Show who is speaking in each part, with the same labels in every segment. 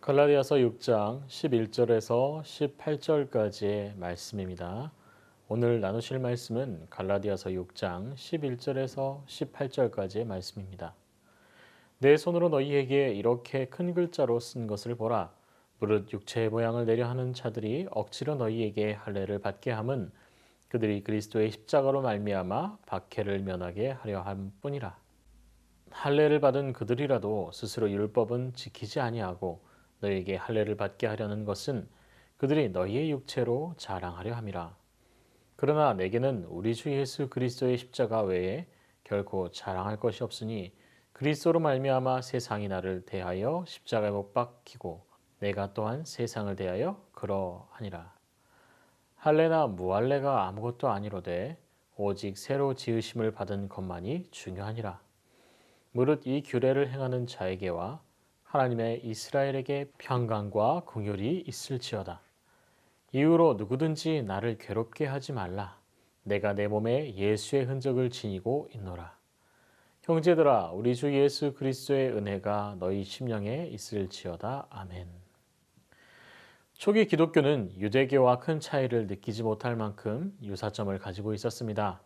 Speaker 1: 갈라디아서 6장 11절에서 18절까지의 말씀입니다. 오늘 나누실 말씀은 갈라디아서 6장 11절에서 18절까지의 말씀입니다. 내 손으로 너희에게 이렇게 큰 글자로 쓴 것을 보라. 무릇 육체의 모양을 내려 하는 자들이 억지로 너희에게 할례를 받게 함은 그들이 그리스도의 십자가로 말미암아 박해를 면하게 하려 함뿐이라. 할례를 받은 그들이라도 스스로 율법은 지키지 아니하고 너희에게 할례를 받게 하려는 것은 그들이 너희의 육체로 자랑하려 함이라. 그러나 내게는 우리 주 예수 그리스도의 십자가 외에 결코 자랑할 것이 없으니 그리스도로 말미암아 세상이 나를 대하여 십자가에 못 박히고 내가 또한 세상을 대하여 그러하니라. 할례나 무할례가 아무것도 아니로되 오직 새로 지으심을 받은 것만이 중요하니라. 무릇 이 규례를 행하는 자에게와 하나님의 이스라엘에게 평강과 긍휼이 있을지어다. 이후로 누구든지 나를 괴롭게 하지 말라. 내가 내 몸에 예수의 흔적을 지니고 있노라. 형제들아, 우리 주 예수 그리스도의 은혜가 너희 심령에 있을지어다. 아멘. 초기 기독교는 유대교와 큰 차이를 느끼지 못할 만큼 유사점을 가지고 있었습니다.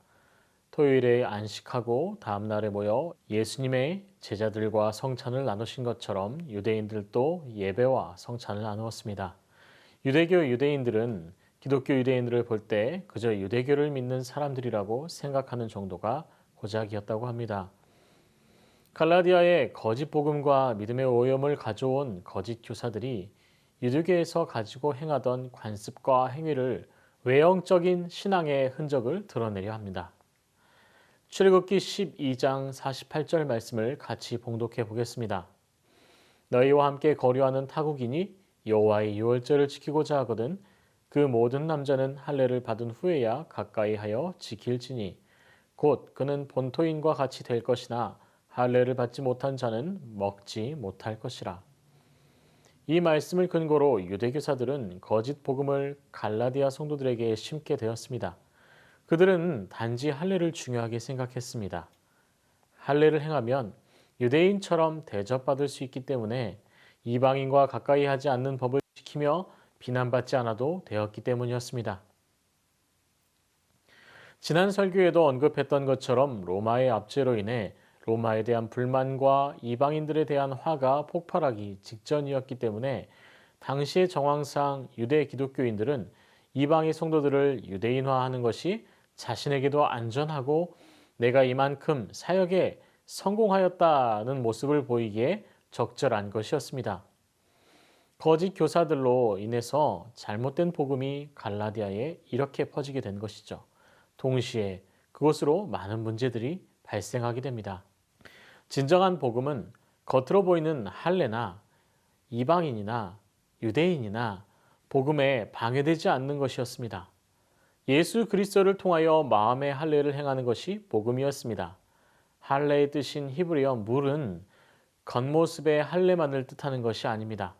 Speaker 1: 토요일에 안식하고 다음 날에 모여 예수님의 제자들과 성찬을 나누신 것처럼 유대인들도 예배와 성찬을 나누었습니다. 유대교 유대인들은 기독교 유대인들을 볼 때 그저 유대교를 믿는 사람들이라고 생각하는 정도가 고작이었다고 합니다. 갈라디아의 거짓 복음과 믿음의 오염을 가져온 거짓 교사들이 유대교에서 가지고 행하던 관습과 행위를 외형적인 신앙의 흔적을 드러내려 합니다. 출애굽기 12장 48절 말씀을 같이 봉독해 보겠습니다. 너희와 함께 거류하는 타국인이 여호와의 유월절을 지키고자 하거든 그 모든 남자는 할례를 받은 후에야 가까이 하여 지킬지니 곧 그는 본토인과 같이 될 것이나 할례를 받지 못한 자는 먹지 못할 것이라. 이 말씀을 근거로 유대교사들은 거짓 복음을 갈라디아 성도들에게 심게 되었습니다. 그들은 단지 할례를 중요하게 생각했습니다. 할례를 행하면 유대인처럼 대접받을 수 있기 때문에 이방인과 가까이 하지 않는 법을 지키며 비난받지 않아도 되었기 때문이었습니다. 지난 설교에도 언급했던 것처럼 로마의 압제로 인해 로마에 대한 불만과 이방인들에 대한 화가 폭발하기 직전이었기 때문에 당시의 정황상 유대 기독교인들은 이방의 성도들을 유대인화하는 것이 자신에게도 안전하고 내가 이만큼 사역에 성공하였다는 모습을 보이기에 적절한 것이었습니다. 거짓 교사들로 인해서 잘못된 복음이 갈라디아에 이렇게 퍼지게 된 것이죠. 동시에 그것으로 많은 문제들이 발생하게 됩니다. 진정한 복음은 겉으로 보이는 할례나 이방인이나 유대인이나 복음에 방해되지 않는 것이었습니다. 예수 그리스도를 통하여 마음의 할례를 행하는 것이 복음이었습니다. 할례의 뜻인 히브리어 물은 겉모습의 할례만을 뜻하는 것이 아닙니다.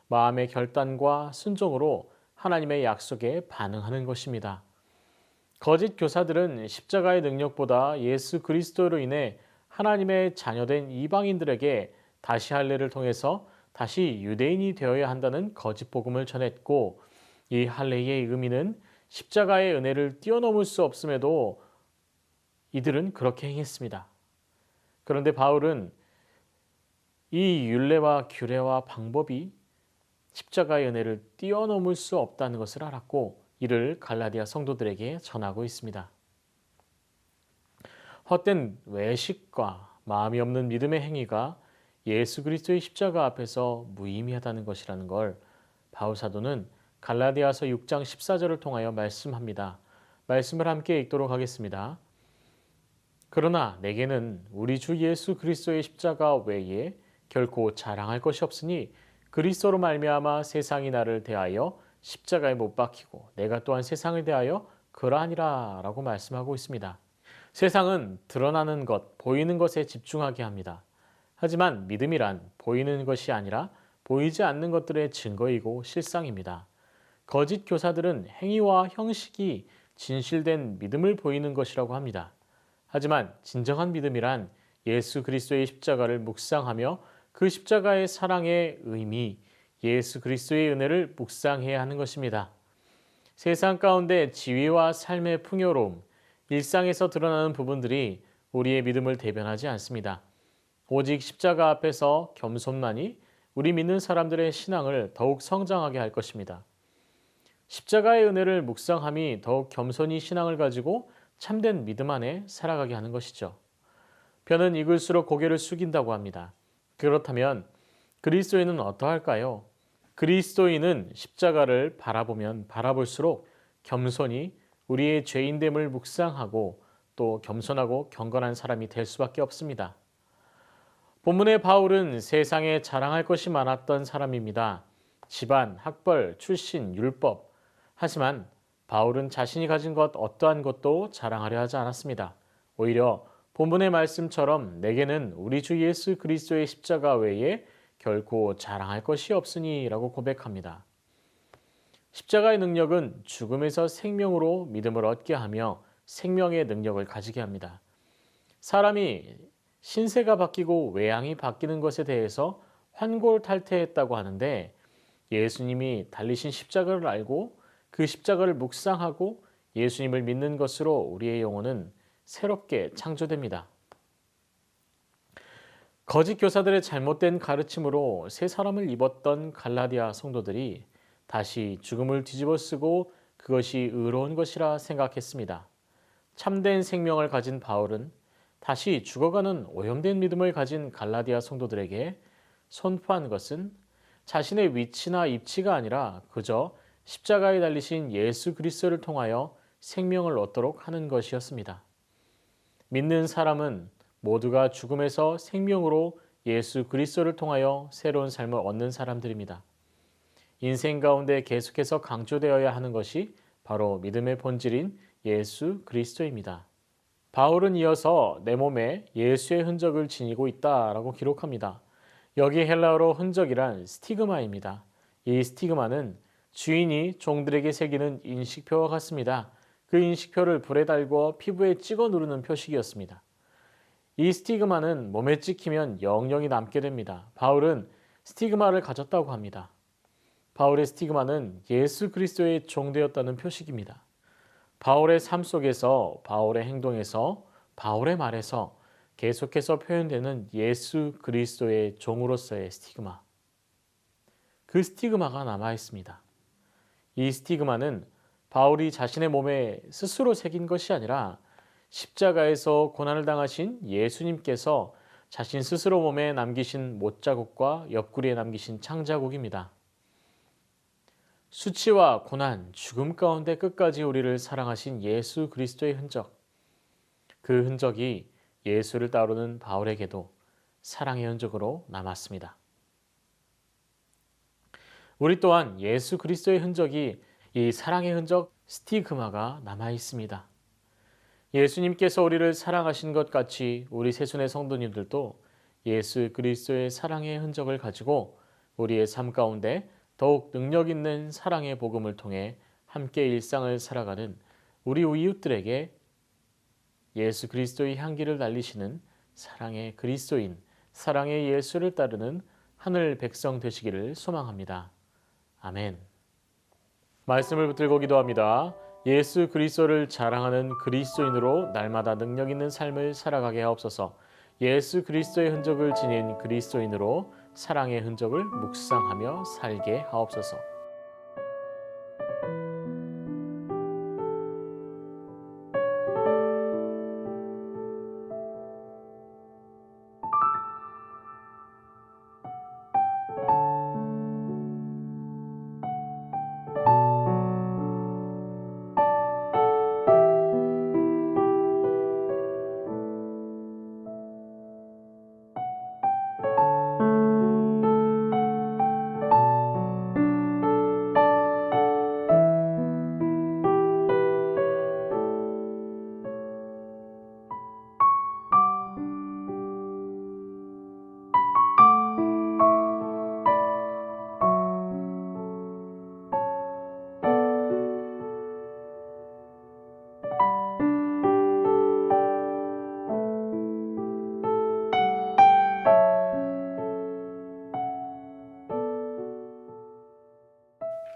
Speaker 1: 마음의 결단과 순종으로 하나님의 약속에 반응하는 것입니다. 거짓 교사들은 십자가의 능력보다 예수 그리스도로 인해 하나님의 자녀된 이방인들에게 다시 할례를 통해서 다시 유대인이 되어야 한다는 거짓 복음을 전했고 이 할례의 의미는 십자가의 은혜를 뛰어넘을 수 없음에도 이들은 그렇게 행했습니다. 그런데 바울은 이 율례와 규례와 방법이 십자가의 은혜를 뛰어넘을 수 없다는 것을 알았고 이를 갈라디아 성도들에게 전하고 있습니다. 헛된 외식과 마음이 없는 믿음의 행위가 예수 그리스도의 십자가 앞에서 무의미하다는 것이라는 걸 바울 사도는 갈라디아서 6장 14절을 통하여 말씀합니다. 말씀을 함께 읽도록 하겠습니다. 그러나 내게는 우리 주 예수 그리스도의 십자가 외에 결코 자랑할 것이 없으니 그리스도로 말미암아 세상이 나를 대하여 십자가에 못 박히고 내가 또한 세상을 대하여 그러하니라 라고 말씀하고 있습니다. 세상은 드러나는 것, 보이는 것에 집중하게 합니다. 하지만 믿음이란 보이는 것이 아니라 보이지 않는 것들의 증거이고 실상입니다. 거짓 교사들은 행위와 형식이 진실된 믿음을 보이는 것이라고 합니다. 하지만 진정한 믿음이란 예수 그리스도의 십자가를 묵상하며 그 십자가의 사랑의 의미, 예수 그리스도의 은혜를 묵상해야 하는 것입니다. 세상 가운데 지위와 삶의 풍요로움, 일상에서 드러나는 부분들이 우리의 믿음을 대변하지 않습니다. 오직 십자가 앞에서 겸손만이 우리 믿는 사람들의 신앙을 더욱 성장하게 할 것입니다. 십자가의 은혜를 묵상함이 더욱 겸손히 신앙을 가지고 참된 믿음 안에 살아가게 하는 것이죠. 벼는 익을수록 고개를 숙인다고 합니다. 그렇다면 그리스도인은 어떠할까요? 그리스도인은 십자가를 바라보면 바라볼수록 겸손히 우리의 죄인됨을 묵상하고 또 겸손하고 경건한 사람이 될 수밖에 없습니다. 본문의 바울은 세상에 자랑할 것이 많았던 사람입니다. 집안, 학벌, 출신, 율법. 하지만 바울은 자신이 가진 것 어떠한 것도 자랑하려 하지 않았습니다. 오히려 본문의 말씀처럼 내게는 우리 주 예수 그리스도의 십자가 외에 결코 자랑할 것이 없으니 라고 고백합니다. 십자가의 능력은 죽음에서 생명으로 믿음을 얻게 하며 생명의 능력을 가지게 합니다. 사람이 신세가 바뀌고 외양이 바뀌는 것에 대해서 환골탈태했다고 하는데 예수님이 달리신 십자가를 알고 그 십자가를 묵상하고 예수님을 믿는 것으로 우리의 영혼은 새롭게 창조됩니다. 거짓 교사들의 잘못된 가르침으로 새 사람을 입었던 갈라디아 성도들이 다시 죽음을 뒤집어쓰고 그것이 의로운 것이라 생각했습니다. 참된 생명을 가진 바울은 다시 죽어가는 오염된 믿음을 가진 갈라디아 성도들에게 선포한 것은 자신의 위치나 입지가 아니라 그저 십자가에 달리신 예수 그리스도를 통하여 생명을 얻도록 하는 것이었습니다. 믿는 사람은 모두가 죽음에서 생명으로 예수 그리스도를 통하여 새로운 삶을 얻는 사람들입니다. 인생 가운데 계속해서 강조되어야 하는 것이 바로 믿음의 본질인 예수 그리스도입니다. 바울은 이어서 내 몸에 예수의 흔적을 지니고 있다라고 기록합니다. 여기 헬라어로 흔적이란 스티그마입니다. 이 스티그마는 주인이 종들에게 새기는 인식표와 같습니다. 그 인식표를 불에 달고 피부에 찍어 누르는 표식이었습니다. 이 스티그마는 몸에 찍히면 영영이 남게 됩니다. 바울은 스티그마를 가졌다고 합니다. 바울의 스티그마는 예수 그리스도의 종되었다는 표식입니다. 바울의 삶 속에서, 바울의 행동에서, 바울의 말에서 계속해서 표현되는 예수 그리스도의 종으로서의 스티그마. 그 스티그마가 남아 있습니다. 이 스티그마는 바울이 자신의 몸에 스스로 새긴 것이 아니라 십자가에서 고난을 당하신 예수님께서 자신 스스로 몸에 남기신 못자국과 옆구리에 남기신 창자국입니다. 수치와 고난, 죽음 가운데 끝까지 우리를 사랑하신 예수 그리스도의 흔적. 그 흔적이 예수를 따르는 바울에게도 사랑의 흔적으로 남았습니다. 우리 또한 예수 그리스도의 흔적이 이 사랑의 흔적 스티그마가 남아 있습니다. 예수님께서 우리를 사랑하신 것 같이 우리 새순의 성도님들도 예수 그리스도의 사랑의 흔적을 가지고 우리의 삶 가운데 더욱 능력 있는 사랑의 복음을 통해 함께 일상을 살아가는 우리 이웃들에게 예수 그리스도의 향기를 날리시는 사랑의 그리스도인, 사랑의 예수를 따르는 하늘 백성 되시기를 소망합니다. 아멘. 말씀을 붙들고 기도합니다. 예수 그리스도를 자랑하는 그리스도인으로 날마다 능력 있는 삶을 살아가게 하옵소서. 예수 그리스도의 흔적을 지닌 그리스도인으로 사랑의 흔적을 묵상하며 살게 하옵소서.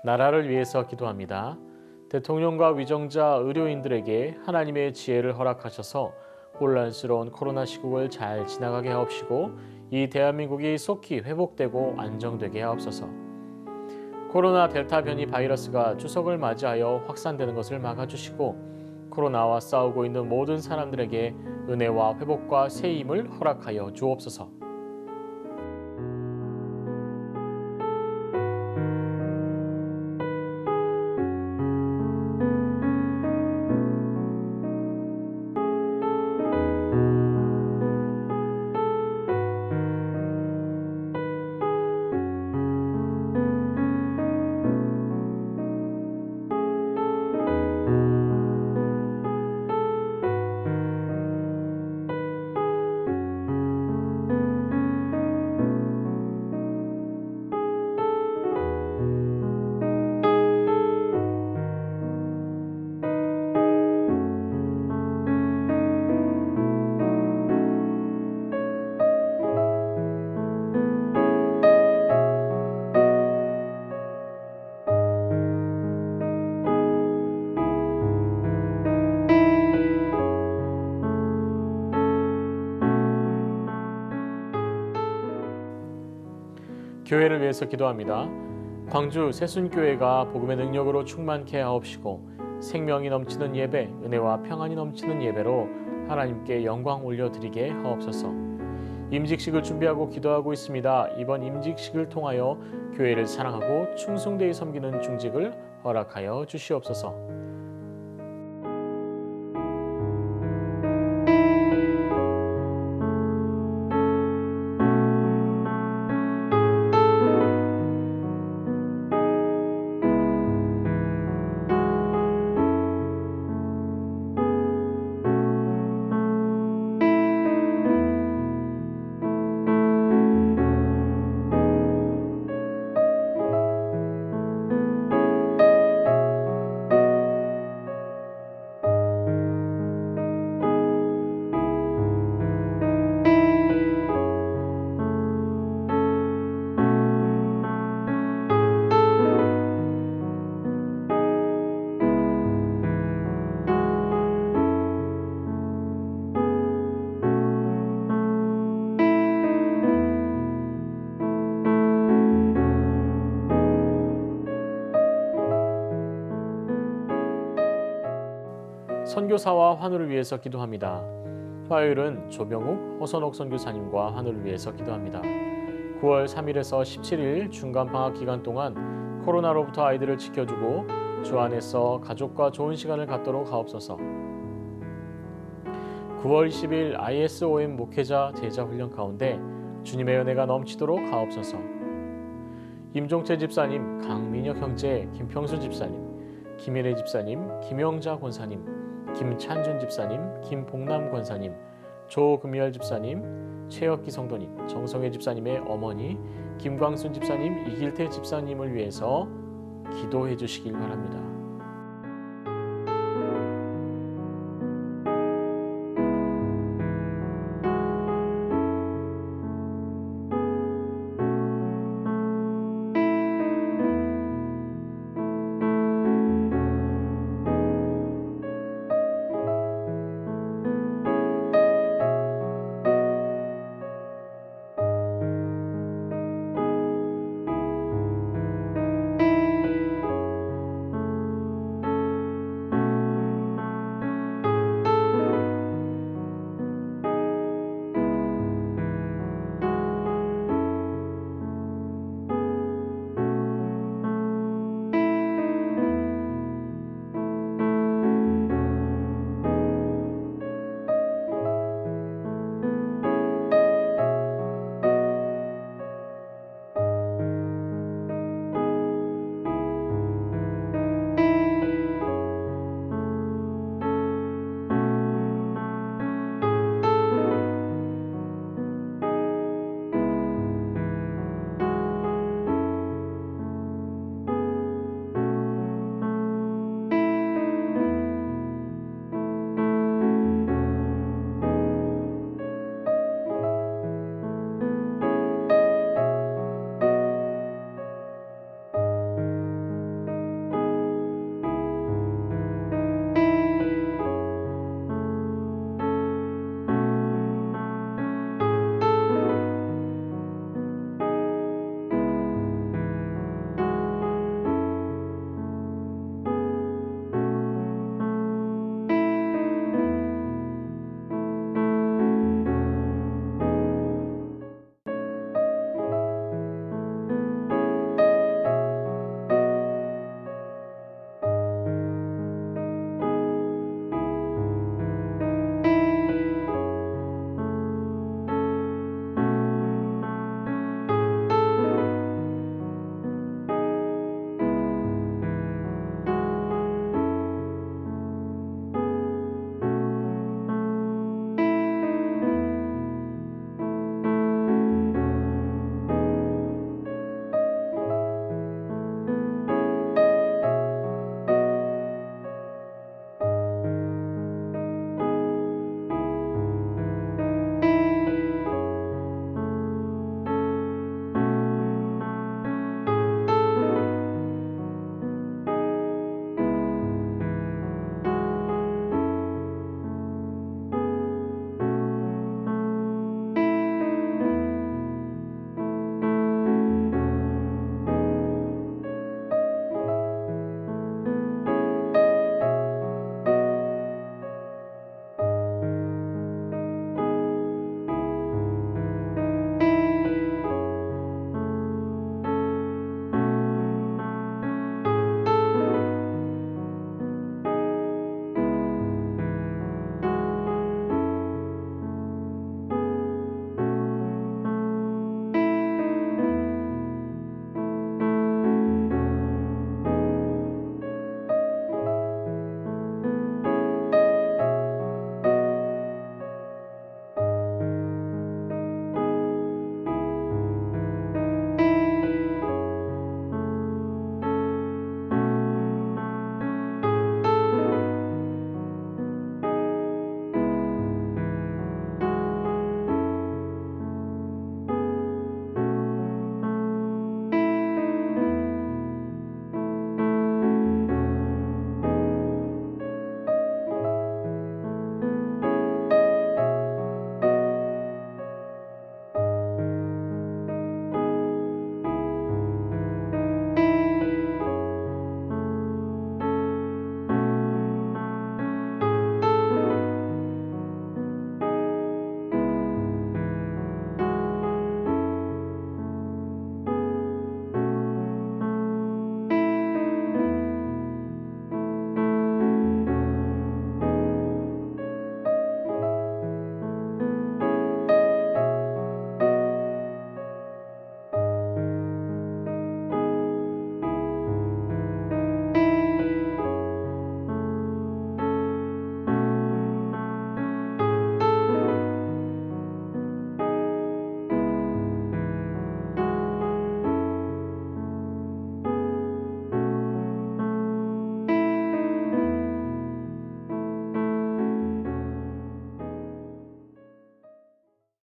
Speaker 1: 나라를 위해서 기도합니다. 대통령과 위정자, 의료인들에게 하나님의 지혜를 허락하셔서 혼란스러운 코로나 시국을 잘 지나가게 하옵시고 이 대한민국이 속히 회복되고 안정되게 하옵소서. 코로나 델타 변이 바이러스가 추석을 맞이하여 확산되는 것을 막아주시고 코로나와 싸우고 있는 모든 사람들에게 은혜와 회복과 새 힘을 허락하여 주옵소서. 교회를 위해서 기도합니다. 광주 새순교회가 복음의 능력으로 충만케 하옵시고 생명이 넘치는 예배, 은혜와 평안이 넘치는 예배로 하나님께 영광 올려드리게 하옵소서. 임직식을 준비하고 기도하고 있습니다. 이번 임직식을 통하여 교회를 사랑하고 충성되이 섬기는 중직을 허락하여 주시옵소서. 선교사와 환우를 위해서 기도합니다. 화요일은 조병욱, 허선옥 선교사님과 환우를 위해서 기도합니다. 9월 3일에서 17일 중간방학 기간 동안 코로나로부터 아이들을 지켜주고 주 안에서 가족과 좋은 시간을 갖도록 하옵소서. 9월 20일 ISOM 목회자 제자 훈련 가운데 주님의 은혜가 넘치도록 하옵소서. 임종채 집사님, 강민혁 형제, 김평수 집사님, 김일혜 집사님, 김영자 권사님, 김찬준 집사님, 김복남 권사님, 조금열 집사님, 최혁기 성도님, 정성혜 집사님의 어머니, 김광순 집사님, 이길태 집사님을 위해서 기도해 주시길 바랍니다.